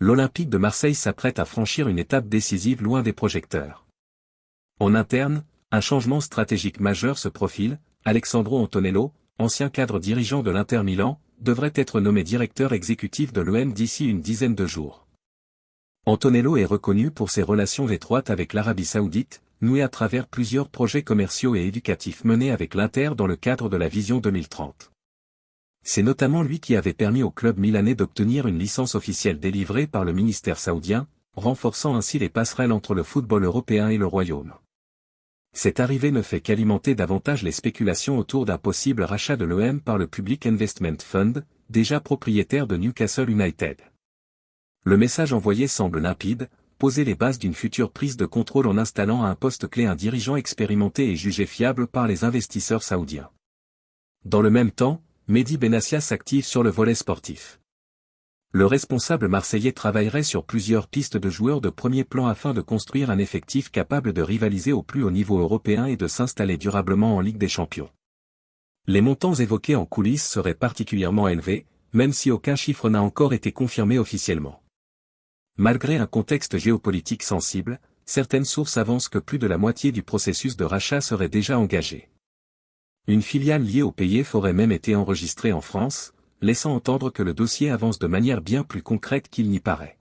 L'Olympique de Marseille s'apprête à franchir une étape décisive loin des projecteurs. En interne, un changement stratégique majeur se profile. Alessandro Antonello, ancien cadre dirigeant de l'Inter Milan, devrait être nommé directeur exécutif de l'OM d'ici une dizaine de jours. Antonello est reconnu pour ses relations étroites avec l'Arabie Saoudite, nouées à travers plusieurs projets commerciaux et éducatifs menés avec l'Inter dans le cadre de la Vision 2030. C'est notamment lui qui avait permis au club milanais d'obtenir une licence officielle délivrée par le ministère saoudien, renforçant ainsi les passerelles entre le football européen et le royaume. Cette arrivée ne fait qu'alimenter davantage les spéculations autour d'un possible rachat de l'OM par le Public Investment Fund, déjà propriétaire de Newcastle United. Le message envoyé semble limpide, poser les bases d'une future prise de contrôle en installant à un poste clé un dirigeant expérimenté et jugé fiable par les investisseurs saoudiens. Dans le même temps, Mehdi Benassia s'active sur le volet sportif. Le responsable marseillais travaillerait sur plusieurs pistes de joueurs de premier plan afin de construire un effectif capable de rivaliser au plus haut niveau européen et de s'installer durablement en Ligue des Champions. Les montants évoqués en coulisses seraient particulièrement élevés, même si aucun chiffre n'a encore été confirmé officiellement. Malgré un contexte géopolitique sensible, certaines sources avancent que plus de la moitié du processus de rachat serait déjà engagée. Une filiale liée au pays aurait même été enregistrée en France, laissant entendre que le dossier avance de manière bien plus concrète qu'il n'y paraît.